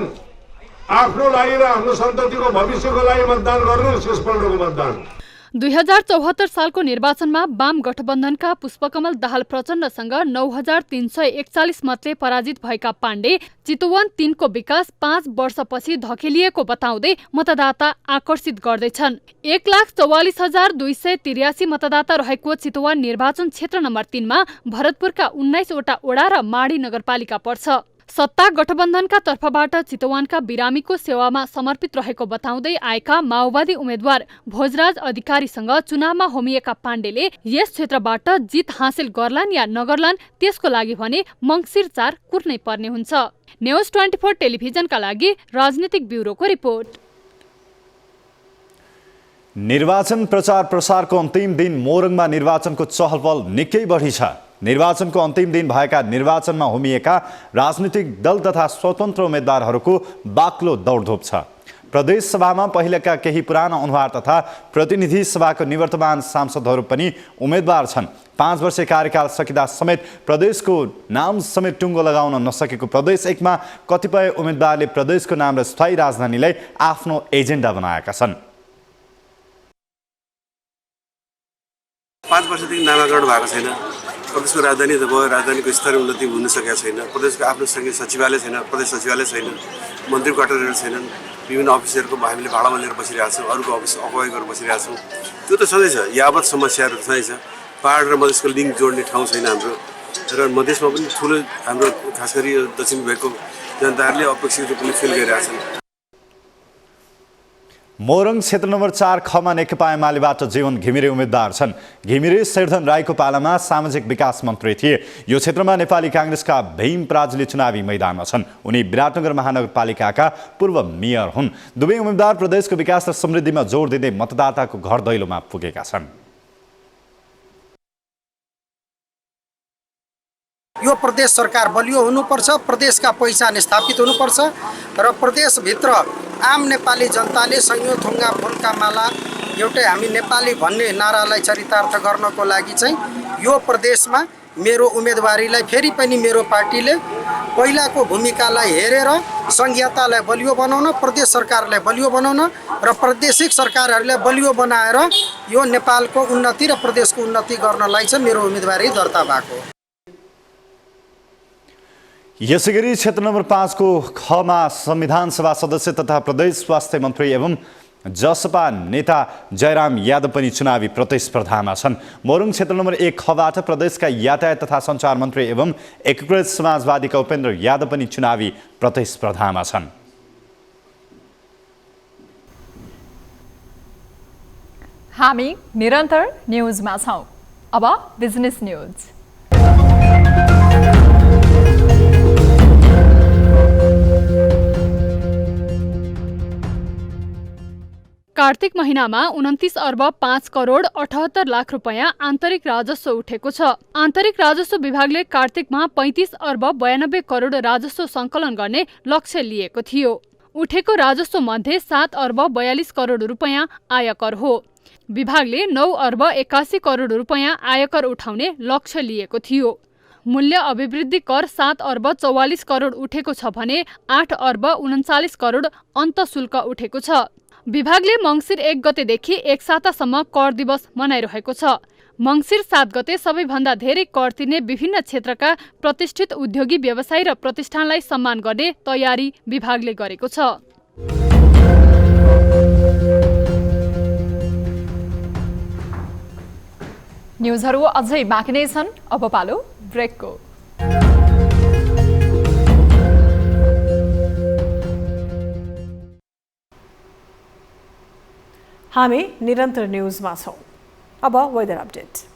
आफ्नो लागि र आफ्नो सन्ततिको भविष्यको लागि मतदान गर्नुहोस्। यसपल्टको मतदान 2074 सालको निर्वाचनमा वाम गठबन्धनका पुष्पकमल दाहाल प्रचण्डसँग 9341 मतले पराजित भएका पाण्डे चितवन 3 को विकास 5 वर्षपछि धकेलिएको बताउँदै मतदाता आकर्षित गर्दैछन्। 1,44,283 मतदाता रहेको चितवन निर्वाचन क्षेत्र नम्बर 3 मा भरतपुरका 19 वटा ओडा र माडी नगरपालिका पर्छ। सत्ता गठबन्धनका तर्फबाट चितवनका बिरामीको सेवामा समर्पित रहेको बताउँदै आएका माओवादी उम्मेद्वार भोजराज अधिकारीसँग चुनावमा होमिएका पाण्डेले यस क्षेत्रबाट जित हासिल गर्लान् या नगर्लान् त्यसको लागि भने मङ्सिर 4 कुर्नै पर्ने हुन्छ। न्युज 24 टेलिभिजनका लागि राजनीतिक ब्युरोको रिपोर्ट। निर्वाचन प्रचार प्रसारको अन्तिम दिन मोरङमा निर्वाचनको चहलपहल निकै बढी छ। निर्वाचनको अन्तिम दिन भएका निर्वाचनमा होमिएका राजनीतिक दल तथा स्वतन्त्र उम्मेद्वारहरूको बाक्लो दौडधोप छ। प्रदेश सभामा पहिलेका केही पुराना अनुहार तथा प्रतिनिधि सभाको निवर्तमान सांसदहरू पनि उम्मेद्वार छन्। 5 वर्षे कार्यकाल सकिँदा समेत प्रदेशको नाम समेत टुङ्गो लगाउन नसकेको प्रदेश 1 मा कतिपय उम्मेद्वारले प्रदेशको नाम र स्थायी राजधानीलाई आफ्नो एजेन्डा बनाएका छन्। 5 वर्षदेखि नामाकरण भएको छैन। प्रदेशको राजधानी त भयो, राजधानीको स्तरीय उन्नति हुन सकेको छैन। प्रदेशको आफ्नो सङ्घीय सचिवालय छैन, प्रदेश सचिवालय छैन, मन्त्री क्वार्टरहरू छैनन्। विभिन्न अफिसहरूको हामीले भाडामा लिएर बसिरहेको छौँ, अरूको अफिस अकुपाई गरेर बसिरहेको छौँ। त्यो त सधैँ छ, यावत समस्याहरू सधैँ छ। पहाड र मधेसको लिङ्क जोड्ने ठाउँ छैन हाम्रो, र मधेसमा पनि ठुलो हाम्रो खास गरी दक्षिण भेगको जनताहरूले अपेक्षित रूपले फिल गरिरहेका छन्। मोरङ क्षेत्र नम्बर 4 खमा नेकपा एमालेबाट जीवन घिमिरे उम्मेद्वार छन्। घिमिरे शेरधन राईको पालामा सामाजिक विकास मन्त्री थिए। यो क्षेत्रमा नेपाली काङ्ग्रेसका भीम पराजुली चुनावी मैदानमा छन्। उनी विराटनगर महानगरपालिकाका पूर्व मेयर हुन्। दुवै उम्मेद्वार प्रदेशको विकास र समृद्धिमा जोड दिँदै मतदाताको घर दैलोमा पुगेका छन्। यो प्रदेश सरकार बलियो हुनुपर्छ, प्रदेशका पहिचान स्थापित हुनुपर्छ र प्रदेशभित्र आम नेपाली जनताले सैयौँ थुङ्गा फुलका माला एउटै हामी नेपाली भन्ने नारालाई चरितार्थ गर्नको लागि चाहिँ यो प्रदेशमा मेरो उम्मेदवारीलाई फेरि पनि मेरो पार्टीले पहिलाको भूमिकालाई हेरेर संघीयतालाई बलियो बनाउन, प्रदेश सरकारलाई बलियो बनाउन र प्रादेशिक सरकारहरूलाई बलियो बनाएर यो नेपालको उन्नति र प्रदेशको उन्नति गर्नलाई चाहिँ मेरो उम्मेदवारी दर्ता भएको। यसैगरी क्षेत्र नम्बर 5 को खमा संविधान सभा सदस्य तथा प्रदेश स्वास्थ्य मन्त्री एवं जसपा नेता जयराम यादव पनि चुनावी प्रतिस्पर्धामा छन्। मोरङ क्षेत्र नम्बर 1 खबाट प्रदेशका यातायात तथा सञ्चार मन्त्री एवं एकीकृत समाजवादीका उपेन्द्र यादव पनि चुनावी प्रतिस्पर्धामा छन्। हामी निरन्तर न्युजमा छौं। अब बिजनेस न्युज। कार्तिक महिनामा 29 अर्ब 5 करोड 78 लाख रुपैयाँ आन्तरिक राजस्व उठेको छ। आन्तरिक राजस्व विभागले कार्तिकमा 35 अर्ब 92 करोड राजस्व सङ्कलन गर्ने लक्ष्य लिएको थियो। उठेको राजस्व मध्ये 7 अर्ब 42 करोड रुपैयाँ आयकर हो। विभागले 9 अर्ब 81 करोड रुपैयाँ आयकर उठाउने लक्ष्य लिएको थियो। मूल्य अभिवृद्धि कर 7 अर्ब 44 करोड उठेको छ भने 8 अर्ब 39 करोड अन्त शुल्क उठेको छ। विभागले मङ्सिर 1 गतेदेखि 1 सातासम्म कर दिवस मनाइरहेको छ। मङ्सिर 7 गते सबैभन्दा धेरै कर तिर्ने विभिन्न क्षेत्रका प्रतिष्ठित उद्योगी व्यवसायी र प्रतिष्ठानलाई सम्मान गर्ने तयारी विभागले गरेको छ। न्युजहरू अझै बाँकी नै छन्, अब पालो ब्रेकको। हामी निरन्तर न्युजमा छौँ। अब वेदर अपडेट।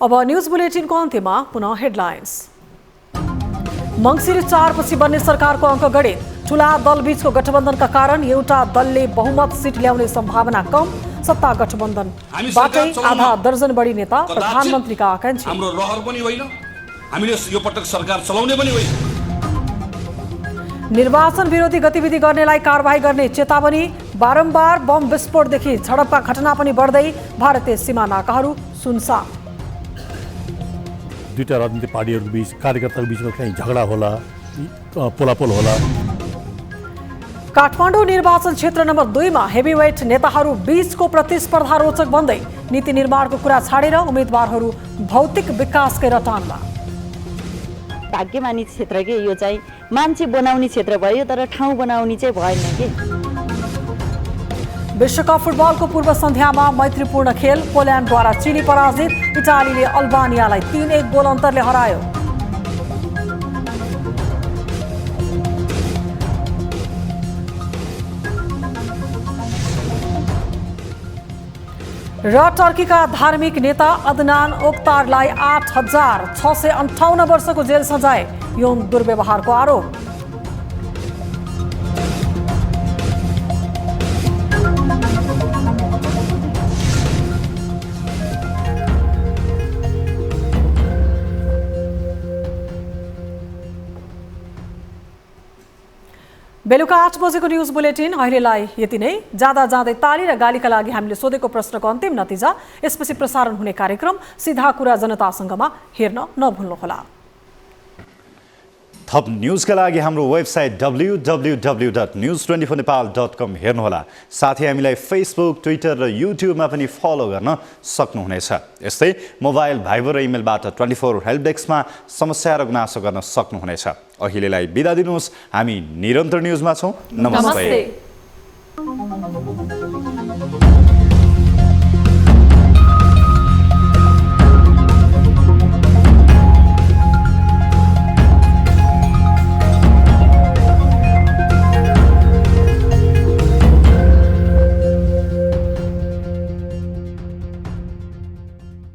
अब न्यूज बुलेटिनको अन्त्यमा पुनः हेडलाइन्स। मङ्सिर 4 पछि बन्ने सरकारको अङ्कगणित, ठूला दलबीचको गठबन्धनका कारण एउटा दलले बहुमत सिट ल्याउने सम्भावना कम, सत्ता गठबन्धनबाटै आधा दर्जन बढी नेता प्रधानमन्त्रीका आकांक्षा। हाम्रो रहर पनि होइन, हामीले यो पटक सरकार चलाउने पनि होइन। निर्वाचन विरोधी गतिविधि गर्नेलाई कारबाही गर्ने चेतावनी, बारम्बार बम विस्फोटदेखि झडपका घटना पनि बढ्दै, भारतीय सीमा नाकाहरू सुनसान। दुईटा राजनीतिक पार्टीहरूको बीच कार्यकर्ताको बीचमा कहीँ झगडा होला, पोलापोल होला। काठमाडौँ निर्वाचन क्षेत्र नम्बर 2 मा हेभीवेट नेताहरू बीचको प्रतिस्पर्धा रोचक बन्दै, नीति निर्माणको कुरा छाडेर उम्मेदवारहरू भौतिक विकासकै रटानमा। भाग्यमानी क्षेत्र के यो चाहिँ मान्छे बनाउने क्षेत्र भयो, तर ठाउँ बनाउने चाहिँ भएन के। विश्वकप फुटबलको पूर्व सन्ध्यामा मैत्रीपूर्ण खेल, पोल्यान्डद्वारा चिली पराजित, इटालीले अल्बानियालाई 3-1 गोल अन्तरले हरायो। र टर्कीका धार्मिक नेता अदनान ओक्तारलाई 8,658 वर्षको जेल सजाय, यौन दुर्व्यवहारको आरोप। बेलुका 8 बजेको न्युज बुलेटिन अहिलेलाई यति नै। जाँदा जाँदै ताली र गालीका लागि हामीले सोधेको प्रश्नको अन्तिम नतिजा, यसपछि प्रसारण हुने कार्यक्रम सीधा कुरा जनतासँगमा हेर्न नभुल्नुहोला। थप न्युजका लागि हाम्रो वेबसाइट www.news24nepal.com हेर्नुहोला। साथै हामीलाई फेसबुक, ट्विटर र युट्युबमा पनि फलो गर्न सक्नुहुनेछ। यस्तै मोबाइल, भाइबर र इमेलबाट 24 हेल्प डेस्कमा समस्या र गुनासो गर्न सक्नुहुनेछ। अहिलेलाई बिदा दिनुहोस्, हामी निरन्तर न्युजमा छौँ। नमस्ते।